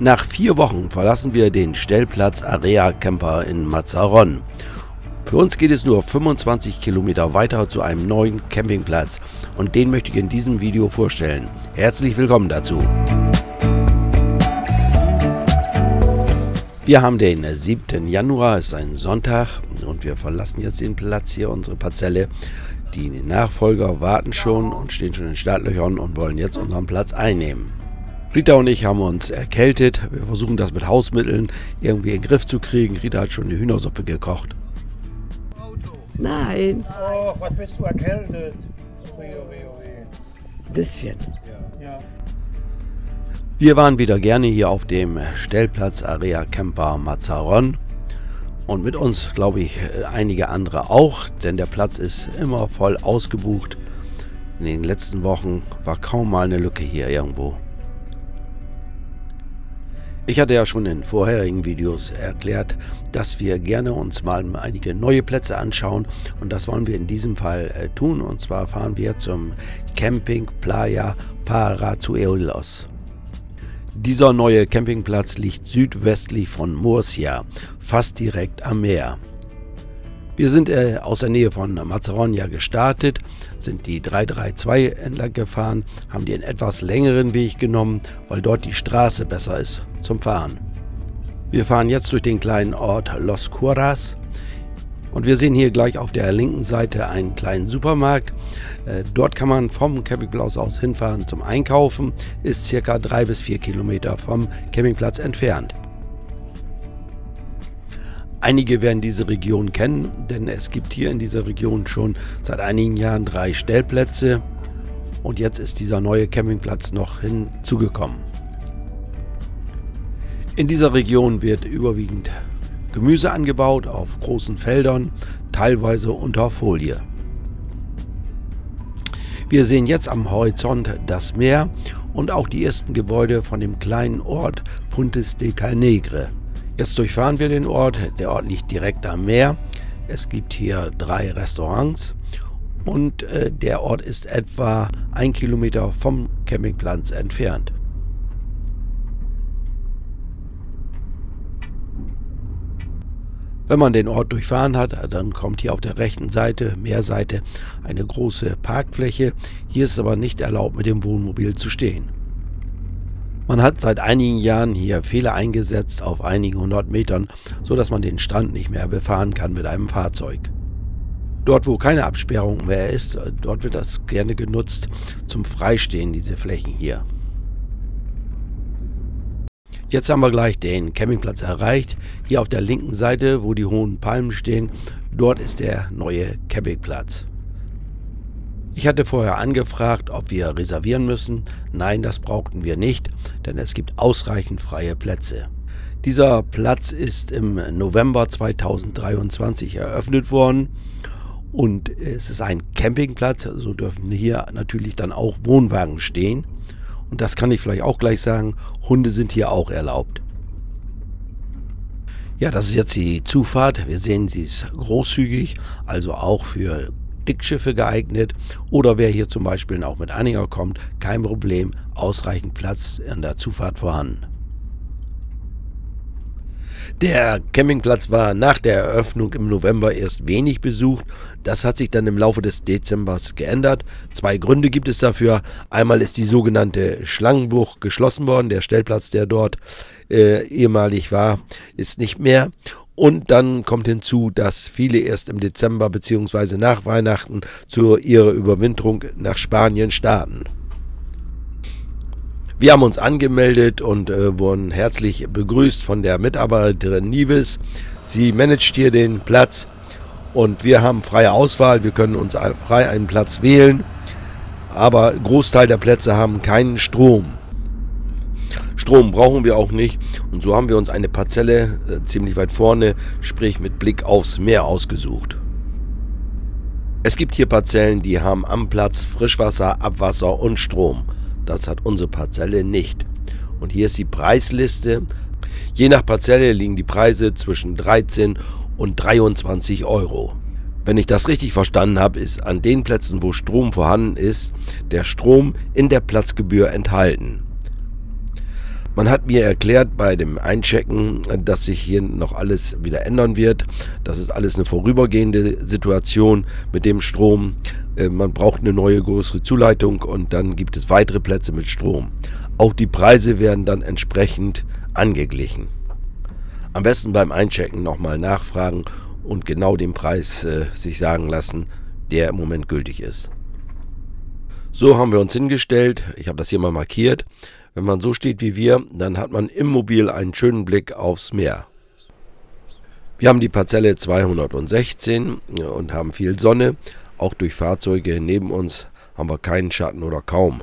Nach 4 Wochen verlassen wir den Stellplatz Area Camper in Mazarrón. Für uns geht es nur 25 Kilometer weiter zu einem neuen Campingplatz und den möchte ich in diesem Video vorstellen. Herzlich willkommen dazu. Wir haben den 7. Januar, es ist ein Sonntag und wir verlassen jetzt den Platz hier, unsere Parzelle. Die Nachfolger warten schon und stehen schon in den Startlöchern und wollen jetzt unseren Platz einnehmen. Rita und ich haben uns erkältet. Wir versuchen das mit Hausmitteln irgendwie in den Griff zu kriegen. Rita hat schon eine Hühnersuppe gekocht. Nein. Oh, was bist du erkältet? Ui. Bisschen. Ja. Wir waren wieder gerne hier auf dem Stellplatz Area Camper Mazarrón. Und mit uns, glaube ich, einige andere auch, denn der Platz ist immer voll ausgebucht. In den letzten Wochen war kaum mal eine Lücke hier irgendwo. Ich hatte ja schon in vorherigen Videos erklärt, dass wir gerne uns mal einige neue Plätze anschauen und das wollen wir in diesem Fall tun, und zwar fahren wir zum Camping Playa Parazuelos. Dieser neue Campingplatz liegt südwestlich von Murcia, fast direkt am Meer. Wir sind aus der Nähe von Mazarrón gestartet, sind die 332 entlang gefahren, haben den etwas längeren Weg genommen, weil dort die Straße besser ist zum Fahren. Wir fahren jetzt durch den kleinen Ort Los Curras und wir sehen hier gleich auf der linken Seite einen kleinen Supermarkt. Dort kann man vom Campingplatz aus hinfahren zum Einkaufen, ist circa 3 bis 4 Kilometer vom Campingplatz entfernt. Einige werden diese Region kennen, denn es gibt hier in dieser Region schon seit einigen Jahren 3 Stellplätze und jetzt ist dieser neue Campingplatz noch hinzugekommen. In dieser Region wird überwiegend Gemüse angebaut auf großen Feldern, teilweise unter Folie. Wir sehen jetzt am Horizont das Meer und auch die ersten Gebäude von dem kleinen Ort Puntes de Calnegre. Jetzt durchfahren wir den Ort. Der Ort liegt direkt am Meer. Es gibt hier 3 Restaurants und der Ort ist etwa 1 Kilometer vom Campingplatz entfernt. Wenn man den Ort durchfahren hat, dann kommt hier auf der rechten Seite, Meerseite, eine große Parkfläche. Hier ist es aber nicht erlaubt, mit dem Wohnmobil zu stehen. Man hat seit einigen Jahren hier Pfähle eingesetzt auf einigen 100 Metern, so dass man den Strand nicht mehr befahren kann mit einem Fahrzeug. Dort, wo keine Absperrung mehr ist, dort wird das gerne genutzt zum Freistehen, diese Flächen hier. Jetzt haben wir gleich den Campingplatz erreicht. Hier auf der linken Seite, wo die hohen Palmen stehen, dort ist der neue Campingplatz. Ich hatte vorher angefragt, ob wir reservieren müssen. Nein, das brauchten wir nicht, denn es gibt ausreichend freie Plätze. Dieser Platz ist im November 2023 eröffnet worden und es ist ein Campingplatz, so dürfen hier natürlich dann auch Wohnwagen stehen. Und das kann ich vielleicht auch gleich sagen, Hunde sind hier auch erlaubt. Ja, das ist jetzt die Zufahrt. Wir sehen, sie ist großzügig, also auch für Dickschiffe geeignet. Oder wer hier zum Beispiel auch mit Anhänger kommt, kein Problem, ausreichend Platz in der Zufahrt vorhanden. Der Campingplatz war nach der Eröffnung im November erst wenig besucht. Das hat sich dann im Laufe des Dezembers geändert. 2 Gründe gibt es dafür. Einmal ist die sogenannte Schlangenbucht geschlossen worden. Der Stellplatz, der dort ehemalig war, ist nicht mehr. Und dann kommt hinzu, dass viele erst im Dezember bzw. nach Weihnachten zu ihrer Überwinterung nach Spanien starten. Wir haben uns angemeldet und wurden herzlich begrüßt von der Mitarbeiterin Nives. Sie managt hier den Platz und wir haben freie Auswahl. Wir können uns frei einen Platz wählen, aber ein Großteil der Plätze haben keinen Strom. Strom brauchen wir auch nicht und so haben wir uns eine Parzelle ziemlich weit vorne, sprich mit Blick aufs Meer, ausgesucht. Es gibt hier Parzellen, die haben am Platz Frischwasser, Abwasser und Strom. Das hat unsere Parzelle nicht. Und hier ist die Preisliste. Je nach Parzelle liegen die Preise zwischen 13 und 23 Euro. Wenn ich das richtig verstanden habe, ist an den Plätzen, wo Strom vorhanden ist, der Strom in der Platzgebühr enthalten. Man hat mir erklärt bei dem Einchecken, dass sich hier noch alles wieder ändern wird. Das ist alles eine vorübergehende Situation mit dem Strom. Man braucht eine neue, größere Zuleitung und dann gibt es weitere Plätze mit Strom. Auch die Preise werden dann entsprechend angeglichen. Am besten beim Einchecken nochmal nachfragen und genau den Preis sich sagen lassen, der im Moment gültig ist. So haben wir uns hingestellt. Ich habe das hier mal markiert. Wenn man so steht wie wir, dann hat man im Mobil einen schönen Blick aufs Meer. Wir haben die Parzelle 216 und haben viel Sonne. Auch durch Fahrzeuge neben uns haben wir keinen Schatten oder kaum.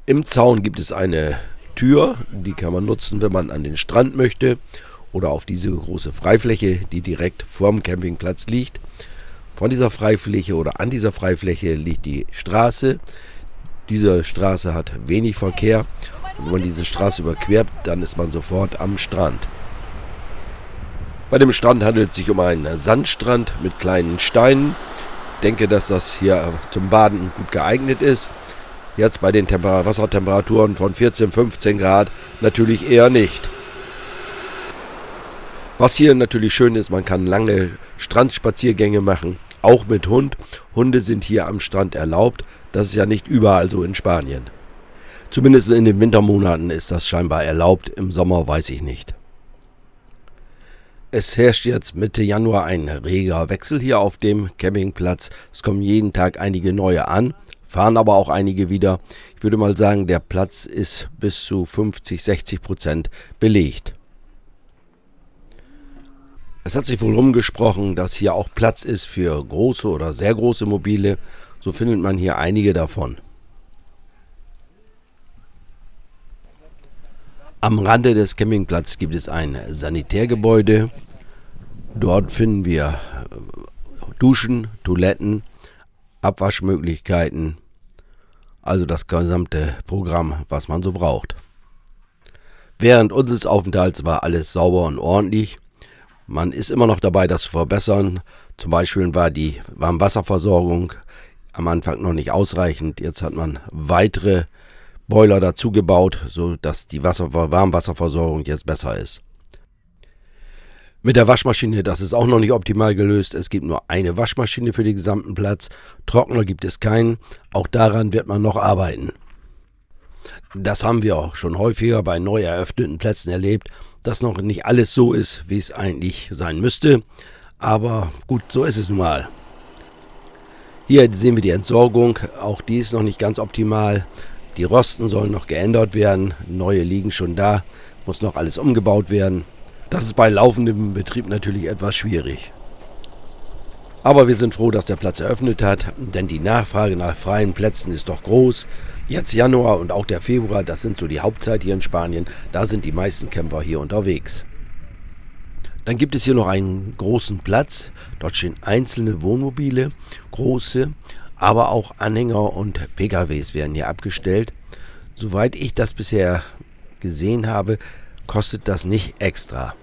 Im Zaun gibt es eine Tür, die kann man nutzen, wenn man an den Strand möchte oder auf diese große Freifläche, die direkt vorm Campingplatz liegt. Von dieser Freifläche oder an dieser Freifläche liegt die Straße. Diese Straße hat wenig Verkehr und wenn man diese Straße überquert, dann ist man sofort am Strand. Bei dem Strand handelt es sich um einen Sandstrand mit kleinen Steinen. Ich denke, dass das hier zum Baden gut geeignet ist. Jetzt bei den Wassertemperaturen von 14, 15 Grad natürlich eher nicht. Was hier natürlich schön ist, man kann lange Strandspaziergänge machen, auch mit Hund. Hunde sind hier am Strand erlaubt. Das ist ja nicht überall so in Spanien. Zumindest in den Wintermonaten ist das scheinbar erlaubt, im Sommer weiß ich nicht. Es herrscht jetzt Mitte Januar ein reger Wechsel hier auf dem Campingplatz. Es kommen jeden Tag einige neue an, fahren aber auch einige wieder. Ich würde mal sagen, der Platz ist bis zu 50-60% belegt. Es hat sich wohl rumgesprochen, dass hier auch Platz ist für große oder sehr große Mobile. So findet man hier einige davon. Am Rande des Campingplatzes gibt es ein Sanitärgebäude. Dort finden wir Duschen, Toiletten, Abwaschmöglichkeiten. Also das gesamte Programm, was man so braucht. Während unseres Aufenthalts war alles sauber und ordentlich. Man ist immer noch dabei, das zu verbessern. Zum Beispiel war die Warmwasserversorgung am Anfang noch nicht ausreichend. Jetzt hat man weitere Boiler dazu gebaut, sodass die Warmwasserversorgung jetzt besser ist. Mit der Waschmaschine, das ist auch noch nicht optimal gelöst. Es gibt nur eine Waschmaschine für den gesamten Platz. Trockner gibt es keinen. Auch daran wird man noch arbeiten. Das haben wir auch schon häufiger bei neu eröffneten Plätzen erlebt, dass noch nicht alles so ist, wie es eigentlich sein müsste. Aber gut, so ist es nun mal. Hier sehen wir die Entsorgung. Auch die ist noch nicht ganz optimal. Die Rosten sollen noch geändert werden. Neue liegen schon da. Muss noch alles umgebaut werden. Das ist bei laufendem Betrieb natürlich etwas schwierig. Aber wir sind froh, dass der Platz eröffnet hat, denn die Nachfrage nach freien Plätzen ist doch groß. Jetzt Januar und auch der Februar, das sind so die Hauptzeit hier in Spanien. Da sind die meisten Camper hier unterwegs. Dann gibt es hier noch einen großen Platz. Dort stehen einzelne Wohnmobile, große, aber auch Anhänger und PKWs werden hier abgestellt. Soweit ich das bisher gesehen habe, kostet das nicht extra.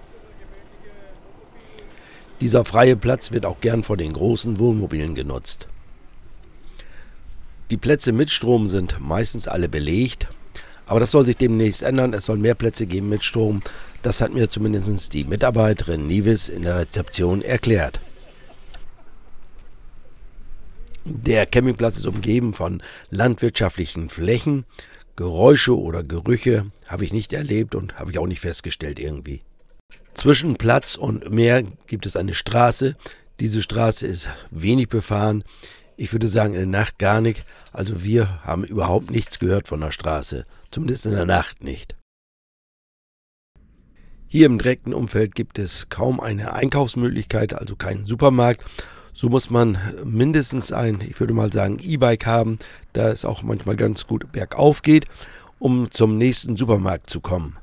Dieser freie Platz wird auch gern von den großen Wohnmobilen genutzt. Die Plätze mit Strom sind meistens alle belegt, aber das soll sich demnächst ändern. Es soll mehr Plätze geben mit Strom. Das hat mir zumindest die Mitarbeiterin Nives in der Rezeption erklärt. Der Campingplatz ist umgeben von landwirtschaftlichen Flächen. Geräusche oder Gerüche habe ich nicht erlebt und habe ich auch nicht festgestellt irgendwie. Zwischen Platz und Meer gibt es eine Straße. Diese Straße ist wenig befahren. Ich würde sagen, in der Nacht gar nicht. Also wir haben überhaupt nichts gehört von der Straße. Zumindest in der Nacht nicht. Hier im direkten Umfeld gibt es kaum eine Einkaufsmöglichkeit, also keinen Supermarkt. So muss man mindestens ein, ich würde mal sagen, E-Bike haben, da es auch manchmal ganz gut bergauf geht, um zum nächsten Supermarkt zu kommen.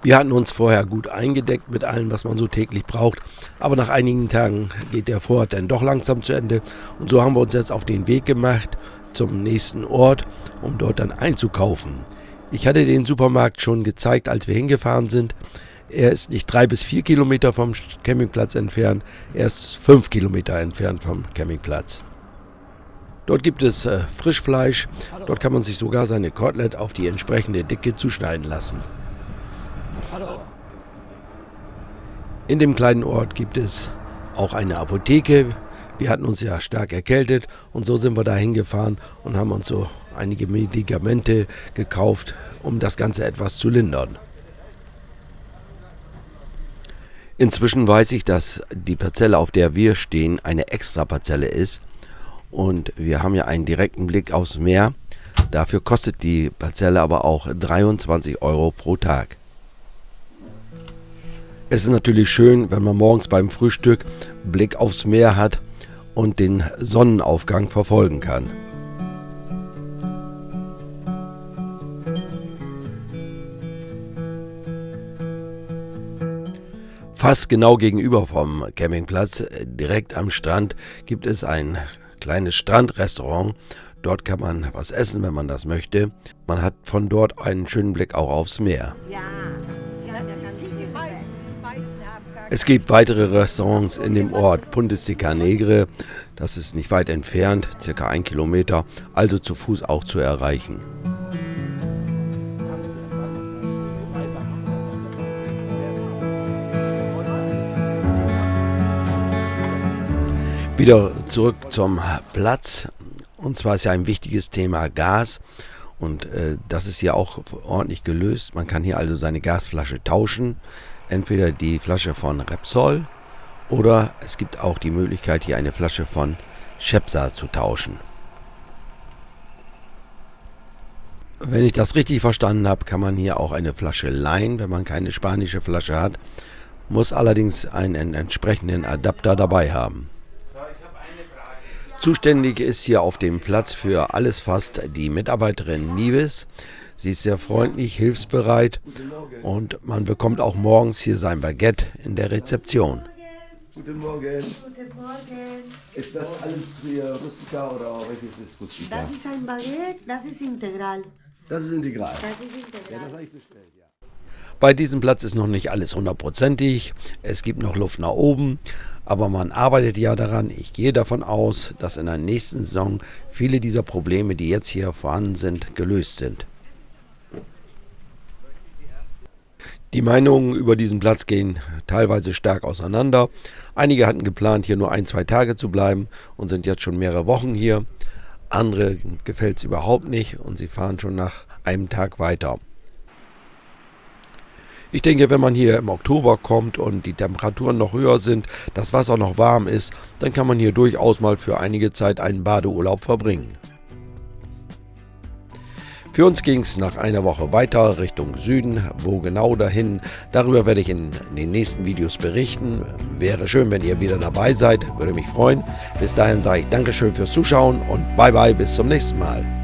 Wir hatten uns vorher gut eingedeckt mit allem, was man so täglich braucht, aber nach einigen Tagen geht der Vorrat dann doch langsam zu Ende und so haben wir uns jetzt auf den Weg gemacht zum nächsten Ort, um dort dann einzukaufen. Ich hatte den Supermarkt schon gezeigt, als wir hingefahren sind. Er ist nicht 3 bis 4 Kilometer vom Campingplatz entfernt, er ist 5 Kilometer entfernt vom Campingplatz. Dort gibt es Frischfleisch, dort kann man sich sogar seine Kotelett auf die entsprechende Dicke zuschneiden lassen. In dem kleinen Ort gibt es auch eine Apotheke. Wir hatten uns ja stark erkältet und so sind wir da hingefahren und haben uns so einige Medikamente gekauft, um das Ganze etwas zu lindern. Inzwischen weiß ich, dass die Parzelle, auf der wir stehen, eine Extra-Parzelle ist. Und wir haben ja einen direkten Blick aufs Meer. Dafür kostet die Parzelle aber auch 23 € pro Tag. Es ist natürlich schön, wenn man morgens beim Frühstück Blick aufs Meer hat und den Sonnenaufgang verfolgen kann. Fast genau gegenüber vom Campingplatz, direkt am Strand, gibt es ein kleines Strandrestaurant. Dort kann man was essen, wenn man das möchte. Man hat von dort einen schönen Blick auch aufs Meer. Es gibt weitere Restaurants in dem Ort Puntestica Negre. Das ist nicht weit entfernt, circa 1 Kilometer, also zu Fuß auch zu erreichen. Wieder zurück zum Platz. Und zwar ist ja ein wichtiges Thema Gas. Und das ist hier auch ordentlich gelöst. Man kann hier also seine Gasflasche tauschen. Entweder die Flasche von Repsol oder es gibt auch die Möglichkeit, hier eine Flasche von Cepsa zu tauschen. Wenn ich das richtig verstanden habe, kann man hier auch eine Flasche leihen, wenn man keine spanische Flasche hat. Muss allerdings einen entsprechenden Adapter dabei haben. Zuständig ist hier auf dem Platz für alles fast die Mitarbeiterin Nives. Sie ist sehr freundlich, hilfsbereit und man bekommt auch morgens hier sein Baguette in der Rezeption. Guten Morgen. Guten Morgen. Ist das alles für Rustica oder welches ist Rustica? Das ist ein Baguette, das ist integral. Das ist integral? Das ist integral. Ja, das habe ich bestellt, ja. Bei diesem Platz ist noch nicht alles hundertprozentig. Es gibt noch Luft nach oben, aber man arbeitet ja daran. Ich gehe davon aus, dass in der nächsten Saison viele dieser Probleme, die jetzt hier vorhanden sind, gelöst sind. Die Meinungen über diesen Platz gehen teilweise stark auseinander. Einige hatten geplant, hier nur 1-2 Tage zu bleiben und sind jetzt schon mehrere Wochen hier. Andere gefällt es überhaupt nicht und sie fahren schon nach einem Tag weiter. Ich denke, wenn man hier im Oktober kommt und die Temperaturen noch höher sind, das Wasser noch warm ist, dann kann man hier durchaus mal für einige Zeit einen Badeurlaub verbringen. Für uns ging es nach einer Woche weiter Richtung Süden. Wo genau dahin, darüber werde ich in den nächsten Videos berichten. Wäre schön, wenn ihr wieder dabei seid, würde mich freuen. Bis dahin sage ich Dankeschön fürs Zuschauen und bye bye, bis zum nächsten Mal.